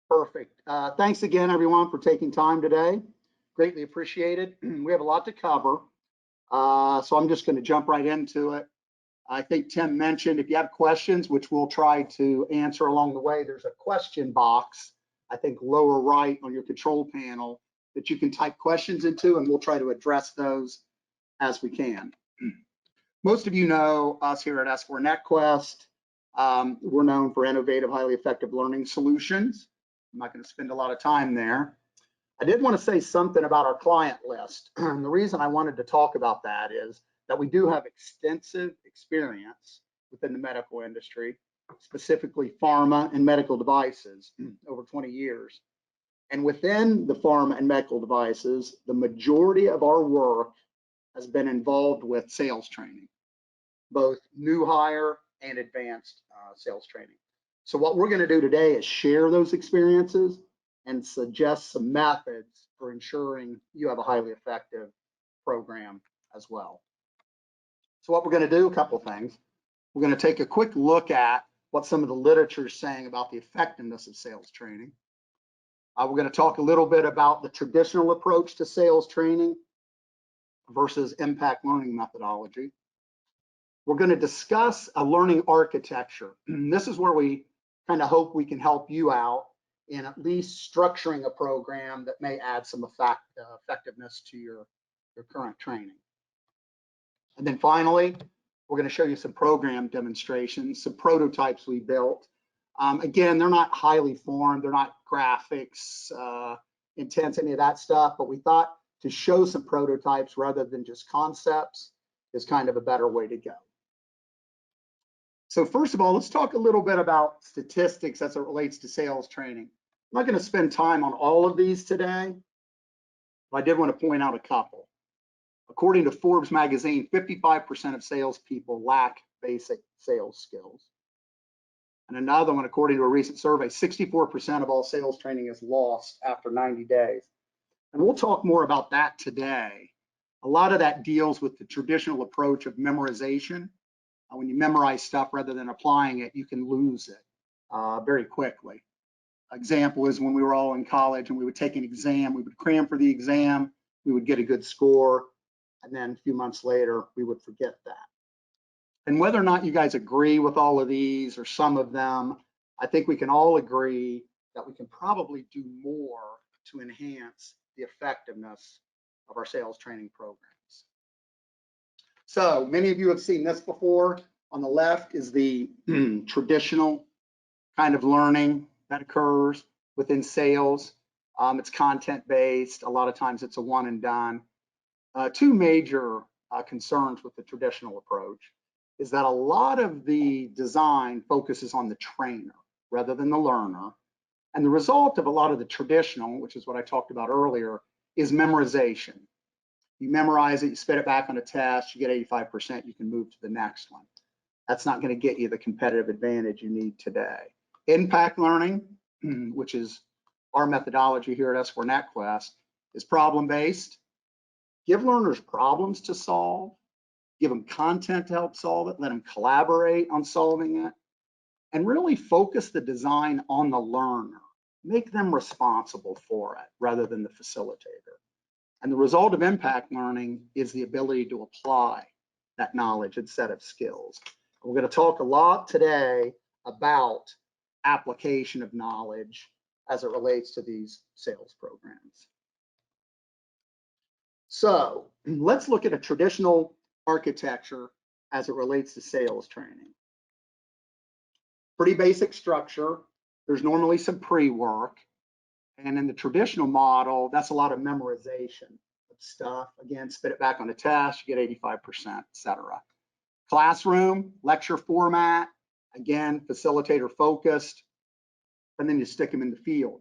Perfect. Thanks again, everyone, for taking time today. Greatly appreciated. We have a lot to cover, so I'm just going to jump right into it. I think Tim mentioned if you have questions, which we'll try to answer along the way, there's a question box, I think lower right on your control panel, that you can type questions into, and we'll try to address those as we can. Most of you know us here at S4 NetQuest. We're known for innovative, highly effective learning solutions. I'm not going to spend a lot of time there. I did want to say something about our client list. And the reason I wanted to talk about that is that we do have extensive experience within the medical industry, specifically pharma and medical devices, over 20 years. And within the pharma and medical devices, the majority of our work has been involved with sales training, both new hire and advanced sales training. So what we're going to do today is share those experiences and suggest some methods for ensuring you have a highly effective program as well. So what we're going to do, a couple things. We're going to take a quick look at what some of the literature is saying about the effectiveness of sales training. We're going to talk a little bit about the traditional approach to sales training versus impact learning methodology. We're going to discuss a learning architecture. This is where we kind of hope we can help you out in at least structuring a program that may add some effectiveness to your current training. And then finally, we're going to show you some program demonstrations, some prototypes we built. Again, they're not highly formed, they're not graphics, intense, any of that stuff, but we thought to show some prototypes rather than just concepts is kind of a better way to go. So first of all, let's talk a little bit about statistics as it relates to sales training. I'm not going to spend time on all of these today, but I did want to point out a couple. According to Forbes magazine, 55% of salespeople lack basic sales skills. And another one, according to a recent survey, 64% of all sales training is lost after 90 days. And we'll talk more about that today. A lot of that deals with the traditional approach of memorization. When you memorize stuff rather than applying it, you can lose it very quickly. Example is when we were all in college and we would take an exam, we would cram for the exam, we would get a good score, and then a few months later, we would forget that. And whether or not you guys agree with all of these or some of them, I think we can all agree that we can probably do more to enhance the effectiveness of our sales training programs. So many of you have seen this before. On the left is the traditional kind of learning that occurs within sales. It's content-based. A lot of times it's a one and done. Two major concerns with the traditional approach is that a lot of the design focuses on the trainer rather than the learner. And the result of a lot of the traditional, which is what I talked about earlier, is memorization. You memorize it, you spit it back on a test, you get 85%, you can move to the next one. That's not going to get you the competitive advantage you need today. Impact learning, which is our methodology here at S4 NetQuest, is problem-based. Give learners problems to solve, give them content to help solve it, let them collaborate on solving it, and really focus the design on the learner. Make them responsible for it rather than the facilitator. And the result of impact learning is the ability to apply that knowledge and set of skills. We're going to talk a lot today about application of knowledge as it relates to these sales programs. So let's look at a traditional architecture as it relates to sales training. Pretty basic structure. There's normally some pre-work. And in the traditional model, that's a lot of memorization of stuff. Again, spit it back on a test, you get 85%, et cetera. Classroom, lecture format, again, facilitator focused, and then you stick them in the field.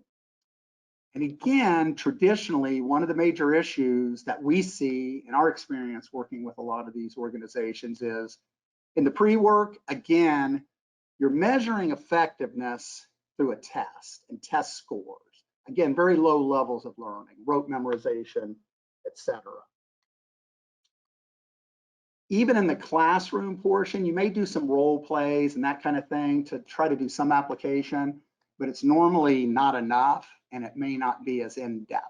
And again, traditionally, one of the major issues that we see in our experience working with a lot of these organizations is in the pre-work, again, you're measuring effectiveness through a test and test scores. Again, very low levels of learning, rote memorization, etc. Even in the classroom portion, you may do some role plays and that kind of thing to try to do some application. but it's normally not enough and it may not be as in-depth.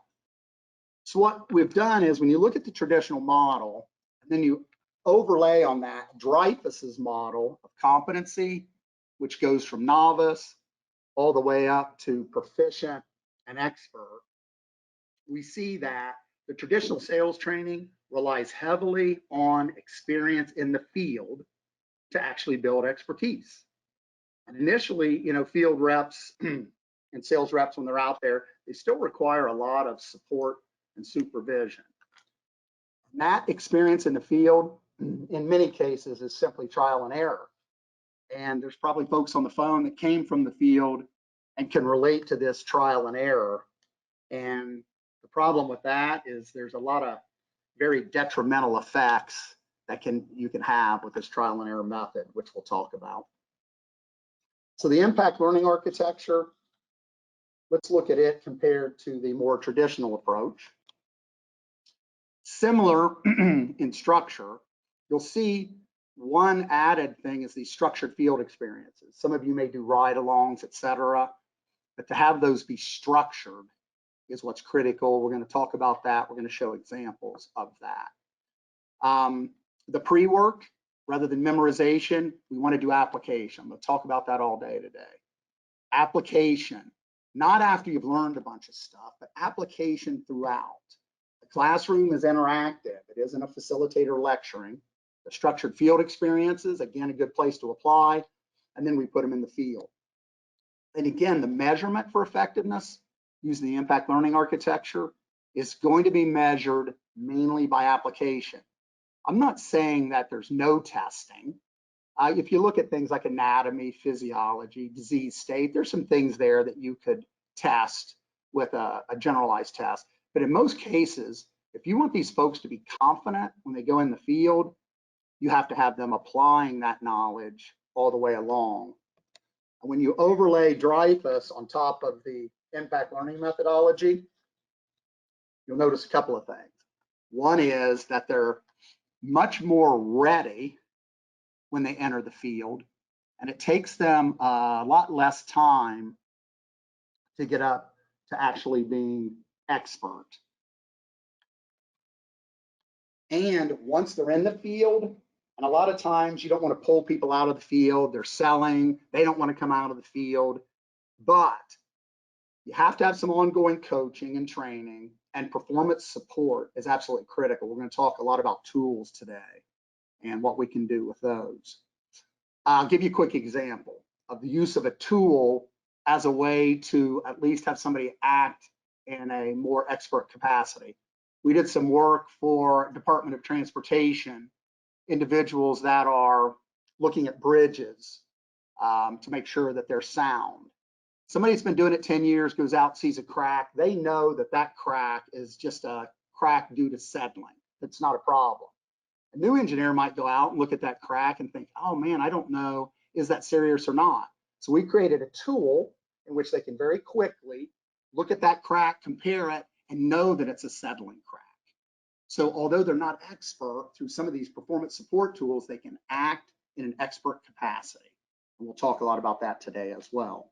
So what we've done is when you look at the traditional model, and then you overlay on that Dreyfus's model of competency, which goes from novice all the way up to proficient and expert, we see that the traditional sales training relies heavily on experience in the field to actually build expertise. And initially, field reps and sales reps, when they're out there, they still require a lot of support and supervision. And that experience in the field, in many cases, is simply trial and error. And there's probably folks on the phone that came from the field and can relate to this trial and error. And the problem with that is there's a lot of very detrimental effects that you can have with this trial and error method, which we'll talk about. So the impact learning architecture, let's look at it compared to the more traditional approach. Similar in structure, you'll see one added thing is these structured field experiences. Some of you may do ride-alongs, etc., but to have those be structured is what's critical. We're going to talk about that. We're going to show examples of that. The pre-work, rather than memorization, we want to do application. We'll talk about that all day today. Application, not after you've learned a bunch of stuff, but application throughout. The classroom is interactive. It isn't a facilitator lecturing. The structured field experiences, again, a good place to apply, and then we put them in the field. And again, the measurement for effectiveness using the impact learning architecture is going to be measured mainly by application. I'm not saying that there's no testing. If you look at things like anatomy, physiology, disease state, there's some things there that you could test with a generalized test. But in most cases, if you want these folks to be confident when they go in the field, you have to have them applying that knowledge all the way along. And when you overlay Dreyfus on top of the impact learning methodology, you'll notice a couple of things. One is that they're much more ready when they enter the field, and it takes them a lot less time to get up to actually being expert. And once they're in the field, and a lot of times you don't want to pull people out of the field, they're selling, they don't want to come out of the field, but you have to have some ongoing coaching and training, and performance support is absolutely critical. We're going to talk a lot about tools today and what we can do with those. I'll give you a quick example of the use of a tool as a way to at least have somebody act in a more expert capacity. We did some work for Department of Transportation, individuals that are looking at bridges to make sure that they're sound. Somebody that's been doing it 10 years goes out, sees a crack. They know that that crack is just a crack due to settling. It's not a problem. A new engineer might go out and look at that crack and think, oh man, I don't know, is that serious or not? So we created a tool in which they can very quickly look at that crack, compare it, and know that it's a settling crack. So although they're not expert, through some of these performance support tools, they can act in an expert capacity. And we'll talk a lot about that today as well.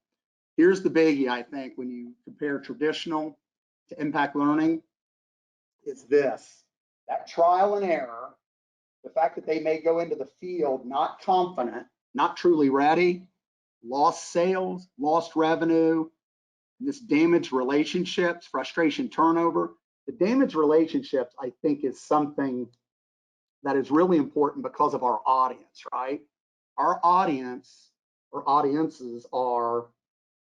Here's the biggie, I think, when you compare traditional to impact learning, is this: that trial and error, the fact that they may go into the field not confident, not truly ready, lost sales, lost revenue, this damaged relationships, frustration, turnover. The damaged relationships, I think, is something that is really important because of our audience, right? Our audience or audiences are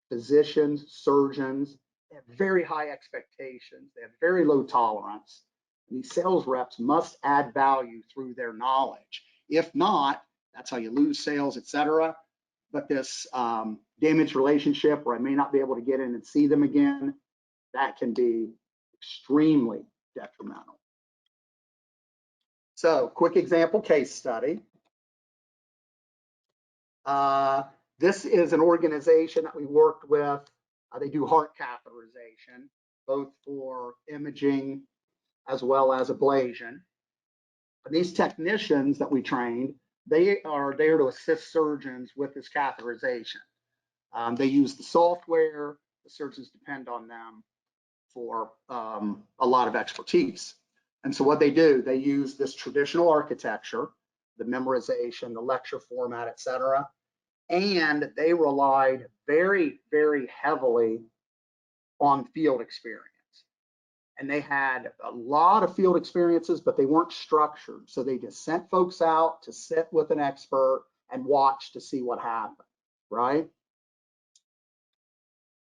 physicians, surgeons. They have very high expectations. They have very low tolerance. And these sales reps must add value through their knowledge. If not, that's how you lose sales, etc. But this damaged relationship where I may not be able to get in and see them again, that can be extremely detrimental. So, quick example case study. This is an organization that we worked with. They do heart catheterization, both for imaging as well as ablation. And these technicians that we trained, they are there to assist surgeons with this catheterization. They use the software. The surgeons depend on them for a lot of expertise. And so what they do, they use this traditional architecture, the memorization, the lecture format, et cetera, and they relied very, very heavily on field experience. And they had a lot of field experiences, but they weren't structured. So they just sent folks out to sit with an expert and watch to see what happened, right?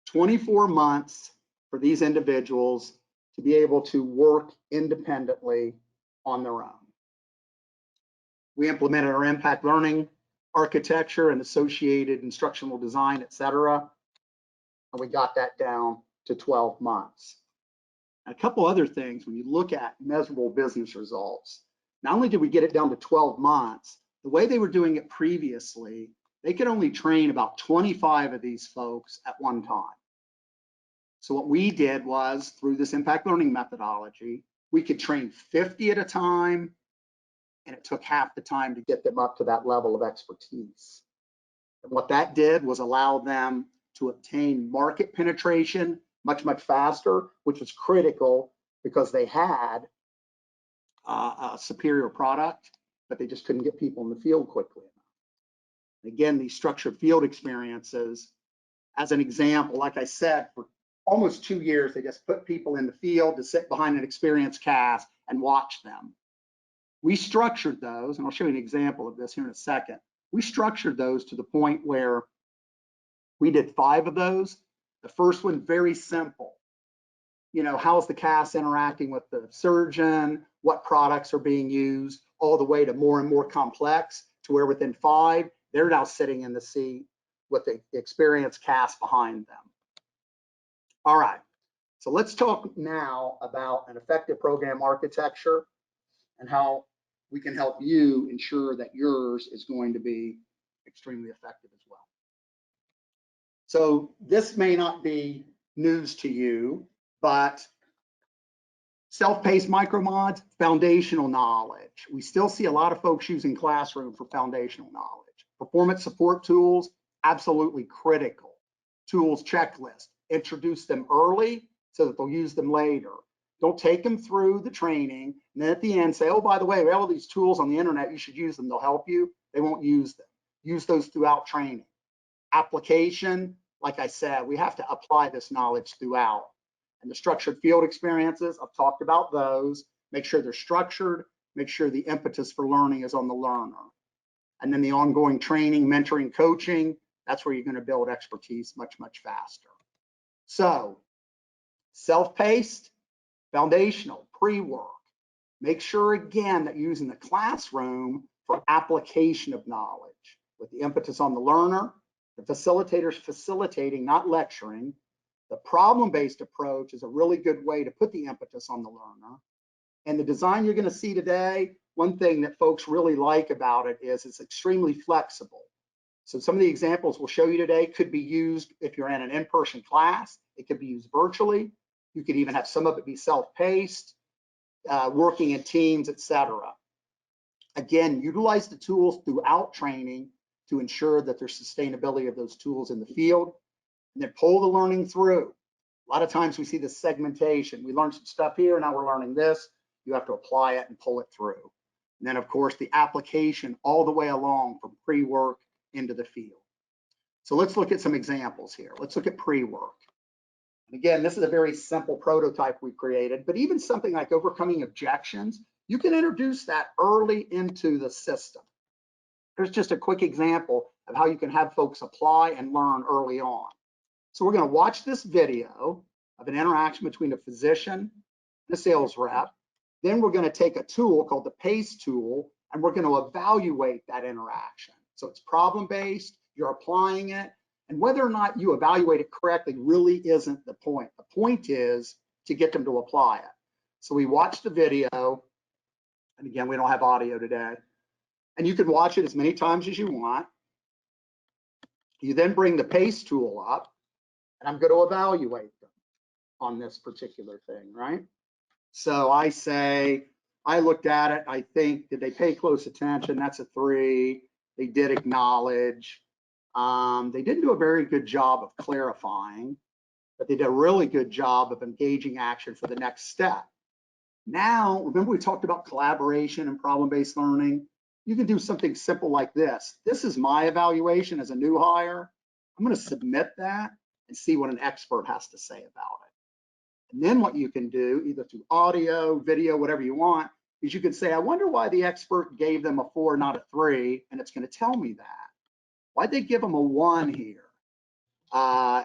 24 months for these individuals to be able to work independently on their own. We implemented our impact learning architecture and associated instructional design, et cetera, and we got that down to 12 months. And a couple other things, when you look at measurable business results, not only did we get it down to 12 months, the way they were doing it previously, they could only train about 25 of these folks at one time. So what we did was, through this impact learning methodology, we could train 50 at a time, and it took half the time to get them up to that level of expertise. And what that did was allow them to obtain market penetration much, much faster, which was critical because they had a superior product, but they just couldn't get people in the field quickly enough. And again, these structured field experiences, as an example, like I said, for almost 2 years, they just put people in the field to sit behind an experienced cast and watch them. We structured those, and I'll show you an example of this here in a second. We structured those to the point where we did 5 of those. The first one, very simple. You know, how's the cast interacting with the surgeon? What products are being used? All the way to more and more complex, to where within 5, they're now sitting in the seat with the experienced cast behind them. All right, so let's talk now about an effective program architecture and how we can help you ensure that yours is going to be extremely effective as well. So this may not be news to you, but self-paced micromods, foundational knowledge. We still see a lot of folks using Classroom for foundational knowledge. Performance support tools, absolutely critical. Tools checklist, introduce them early so that they'll use them later. Don't take them through the training and then at the end say, oh, by the way, we have all these tools on the internet, you should use them, they'll help you. They won't use them. Use those throughout training. Application, like I said, we have to apply this knowledge throughout. And the structured field experiences, I've talked about those. Make sure they're structured, make sure the impetus for learning is on the learner. And then the ongoing training, mentoring, coaching, that's where you're going to build expertise much, much faster. So, self-paced, foundational, pre-work. Make sure again that you're using the classroom for application of knowledge with the impetus on the learner, the facilitators facilitating, not lecturing. The problem-based approach is a really good way to put the impetus on the learner. And the design you're going to see today, one thing that folks really like about it is it's extremely flexible. So some of the examples we'll show you today could be used if you're in an in-person class. It could be used virtually. You could even have some of it be self-paced, working in teams, etc. Again, utilize the tools throughout training to ensure that there's sustainability of those tools in the field, and then pull the learning through. A lot of times we see this segmentation. We learned some stuff here, now we're learning this. You have to apply it and pull it through. And then of course the application all the way along from pre-work into the field. So let's look at some examples here. Let's look at pre-work. And again, this is a very simple prototype we created, but even something like overcoming objections, you can introduce that early into the system. Here's just a quick example of how you can have folks apply and learn early on. So we're going to watch this video of an interaction between a physician and a sales rep. Then we're going to take a tool called the PACE tool, and we're going to evaluate that interaction. So it's problem-based, you're applying it, and whether or not you evaluate it correctly really isn't the point. The point is to get them to apply it. So we watch the video, and again, we don't have audio today, and you can watch it as many times as you want. You then bring the PACE tool up, and I'm going to evaluate them on this particular thing, right? So I say, I looked at it, I think, did they pay close attention? That's a 3. They did acknowledge. They didn't do a very good job of clarifying, but they did a really good job of engaging action for the next step. Now, remember we talked about collaboration and problem-based learning? You can do something simple like this. This is my evaluation as a new hire. I'm going to submit that and see what an expert has to say about it. And then what you can do, either through audio, video, whatever you want, is you can say, I wonder why the expert gave them a 4, not a 3, and it's going to tell me that. Why'd they give them a 1 here?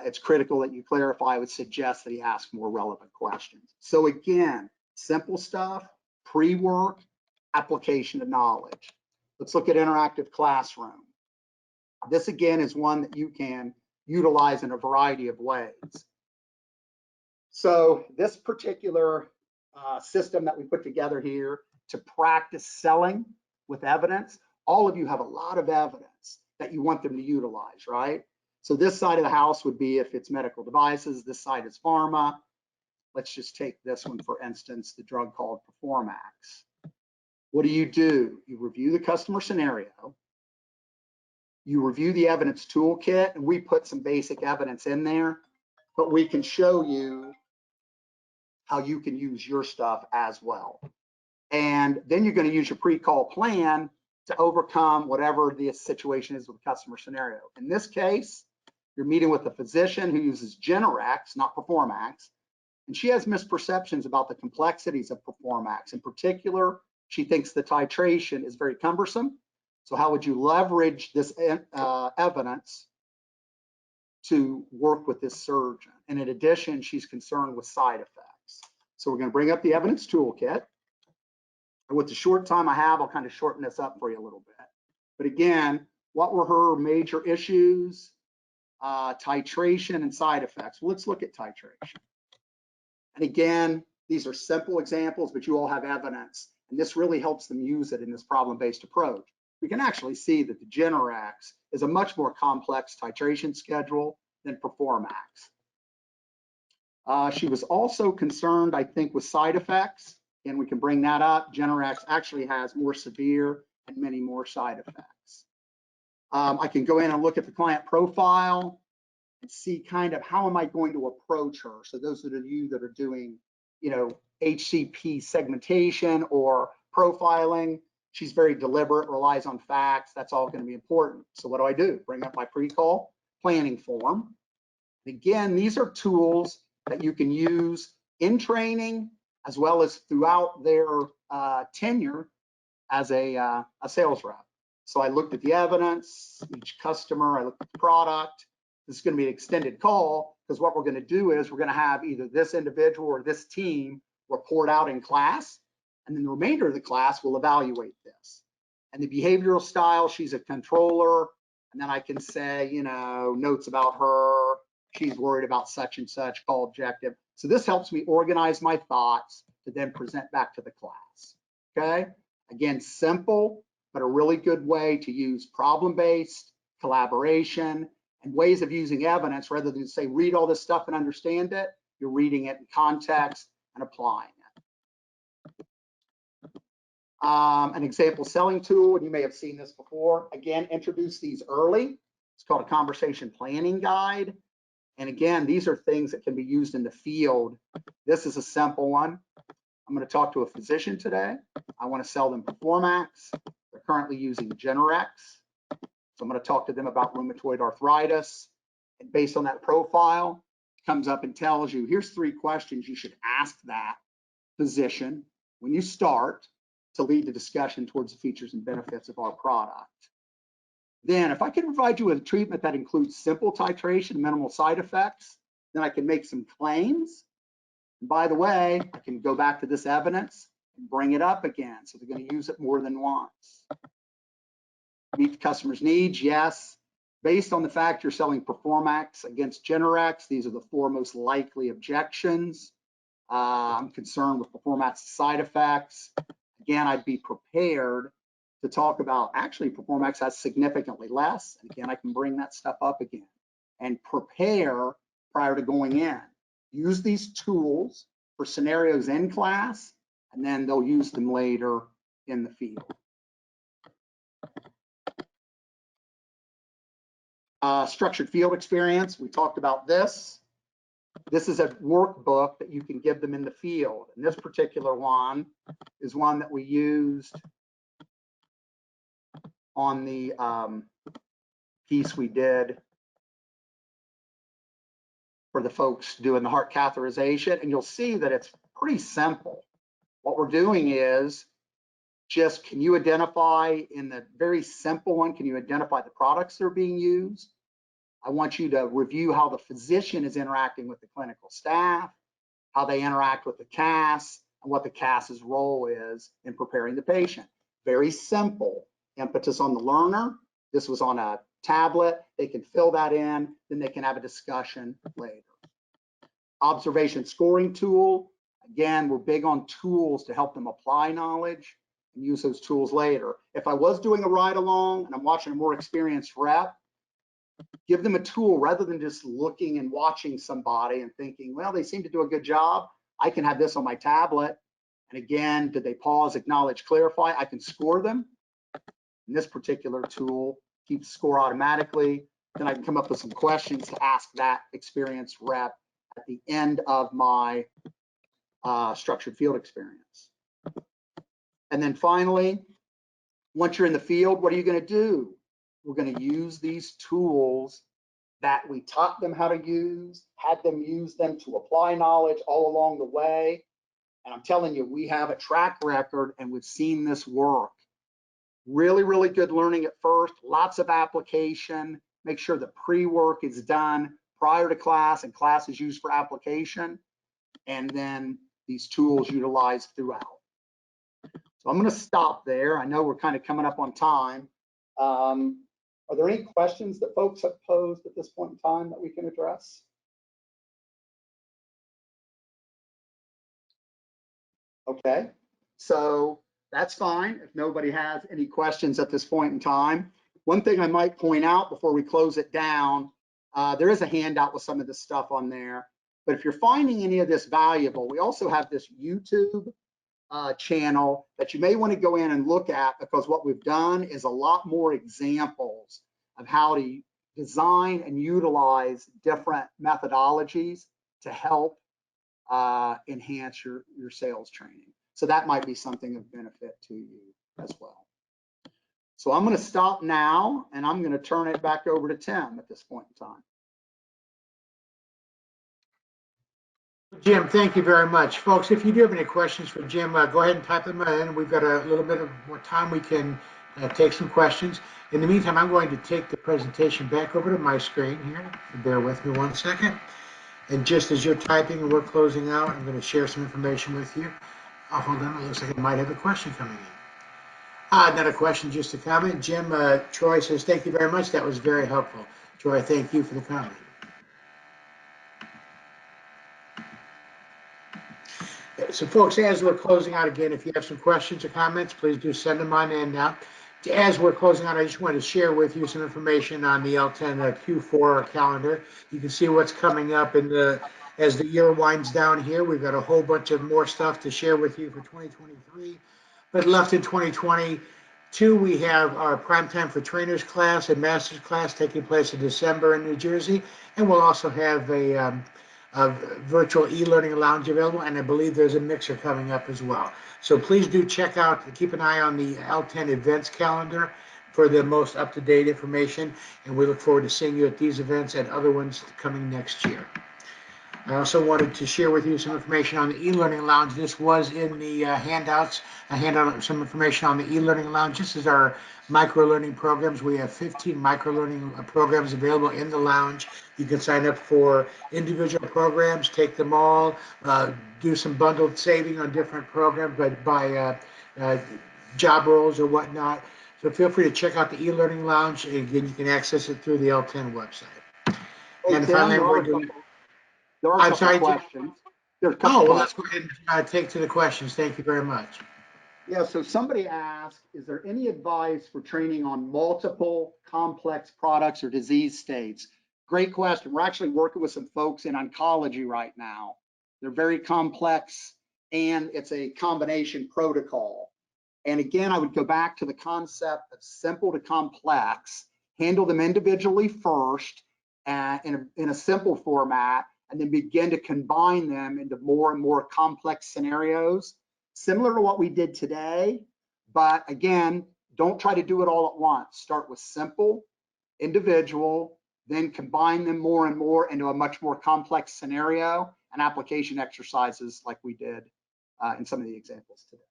It's critical that you clarify. I would suggest that he ask more relevant questions. So again, simple stuff, pre-work, application of knowledge. Let's look at interactive classroom. This again is one that you can utilize in a variety of ways. So this particular system that we put together here to practice selling with evidence, all of you have a lot of evidence that you want them to utilize, right? So this side of the house would be if it's medical devices, this side is pharma. Let's just take this one, for instance, the drug called Performax. What do? You review the customer scenario, you review the evidence toolkit, and we put some basic evidence in there, but we can show you how you can use your stuff as well. And then you're going to use your pre-call plan to overcome whatever the situation is with the customer scenario. In this case, you're meeting with a physician who uses Generax, not Performax, and she has misperceptions about the complexities of Performax. In particular, she thinks the titration is very cumbersome. So how would you leverage this evidence to work with this surgeon? And in addition, she's concerned with side effects. So we're going to bring up the evidence toolkit. And with the short time I have, I'll kind of shorten this up for you a little bit. But again, what were her major issues? Titration and side effects. Well, let's look at titration. And again, these are simple examples, but you all have evidence. And this really helps them use it in this problem-based approach. We can actually see that the Generax is a much more complex titration schedule than Performax. She was also concerned, I think, with side effects, and we can bring that up. Generax actually has more severe and many more side effects. I can go in and look at the client profile and see kind of how am I going to approach her. So those of you that are doing, HCP segmentation or profiling, she's very deliberate, relies on facts. That's all going to be important. So what do? Bring up my pre-call planning form. And again, these are tools that you can use in training as well as throughout their tenure as a sales rep. So I looked at the evidence, each customer, I looked at the product. This is going to be an extended call because what we're going to do is we're going to have either this individual or this team report out in class, and then the remainder of the class will evaluate this. And the behavioral style, she's a controller, and then I can say, notes about her, she's worried about such and such, call objective. So this helps me organize my thoughts to then present back to the class, okay? Again, simple, but a really good way to use problem-based collaboration and ways of using evidence rather than say, read all this stuff and understand it. You're reading it in context and applying it. An example selling tool, and you may have seen this before. Again, introduce these early. It's called a conversation planning guide. And again, these are things that can be used in the field. This is a simple one. I'm going to talk to a physician today. I want to sell them Performax. They're currently using Generax. So I'm going to talk to them about rheumatoid arthritis. And based on that profile, it comes up and tells you, here's 3 questions you should ask that physician when you start to lead the discussion towards the features and benefits of our product. Then if I can provide you with a treatment that includes simple titration, minimal side effects, then I can make some claims. And by the way, I can go back to this evidence and bring it up again. So they're going to use it more than once. Meet the customer's needs, yes. Based on the fact you're selling Performax against Generax, these are the 4 most likely objections. I'm concerned with Performax side effects. Again, I'd be prepared to talk about actually Performax has significantly less. And again, I can bring that stuff up again and prepare prior to going in. Use these tools for scenarios in class, and then they'll use them later in the field. Structured field experience, we talked about this. This is a workbook that you can give them in the field. And this particular one is one that we used on the piece we did for the folks doing the heart catheterization. And you'll see that it's pretty simple. What we're doing is just, can you identify in the very simple one, can you identify the products that are being used? I want you to review how the physician is interacting with the clinical staff, how they interact with the CAS, and what the CAS's role is in preparing the patient. Very simple. Impetus on the learner. This was on a tablet. They can fill that in, then they can have a discussion later. Observation scoring tool. Again, we're big on tools to help them apply knowledge and use those tools later. If I was doing a ride along and I'm watching a more experienced rep, give them a tool rather than just looking and watching somebody and thinking, well, they seem to do a good job. I can have this on my tablet. And again, did they pause, acknowledge, clarify? I can score them. And this particular tool keeps score automatically. Then I can come up with some questions to ask that experienced rep at the end of my structured field experience. And then finally, once you're in the field, what are you going to do? We're going to use these tools that we taught them how to use, had them use them to apply knowledge all along the way. And I'm telling you, we have a track record and we've seen this work. Really, really good learning at first, lots of application. Make sure the pre-work is done prior to class and class is used for application. And then these tools utilized throughout. So I'm going to stop there. I know we're kind of coming up on time. Are there any questions that folks have posed at this point in time that we can address? Okay, so that's fine if nobody has any questions at this point in time. One thing I might point out before we close it down, there is a handout with some of this stuff on there, but if you're finding any of this valuable, we also have this YouTube channel that you may want to go in and look at, because what we've done is a lot more examples of how to design and utilize different methodologies to help enhance your sales training. So that might be something of benefit to you as well. So I'm going to stop now and I'm going to turn it back over to Tim at this point in time. Jim, thank you very much. Folks, if you do have any questions for Jim, go ahead and type them in. We've got a little bit of more time. We can take some questions. In the meantime, I'm going to take the presentation back over to my screen here. Bear with me one second. And just as you're typing and we're closing out, I'm going to share some information with you. Oh, hold on. It looks like I might have a question coming in. Not a question, just a comment. Jim, Troy says, thank you very much. That was very helpful. Troy, thank you for the comment. So folks, as we're closing out again, if you have some questions or comments, please do send them on in now. As we're closing out, I just wanted to share with you some information on the LTEN Q4 calendar. You can see what's coming up as the year winds down here. We've got a whole bunch of more stuff to share with you for 2023. But left in 2022, we have our Primetime for Trainers class and Masters class taking place in December in New Jersey. And we'll also have a virtual e-learning lounge available, and I believe there's a mixer coming up as well. So please do check out, keep an eye on the LTEN events calendar for the most up-to-date information, and we look forward to seeing you at these events and other ones coming next year. I also wanted to share with you some information on the e-learning lounge. This was in the handouts. I handed out some information on the e-learning lounge. This is our micro-learning programs. We have 15 micro-learning programs available in the lounge. You can sign up for individual programs, take them all, do some bundled saving on different programs by job roles or whatnot. So feel free to check out the e-learning lounge. Again, you can access it through the LTEN website. Hey, and Tim, finally, there are a couple questions. There's a couple well, let's go ahead and take to the questions. Thank you very much. Yeah, so somebody asked, is there any advice for training on multiple complex products or disease states? Great question. We're actually working with some folks in oncology right now. They're very complex and it's a combination protocol. And again, I would go back to the concept of simple to complex. handle them individually first in a simple format, and then begin to combine them into more and more complex scenarios, similar to what we did today. But again, don't try to do it all at once. Start with simple, individual, then combine them more and more into a much more complex scenario and application exercises like we did in some of the examples today.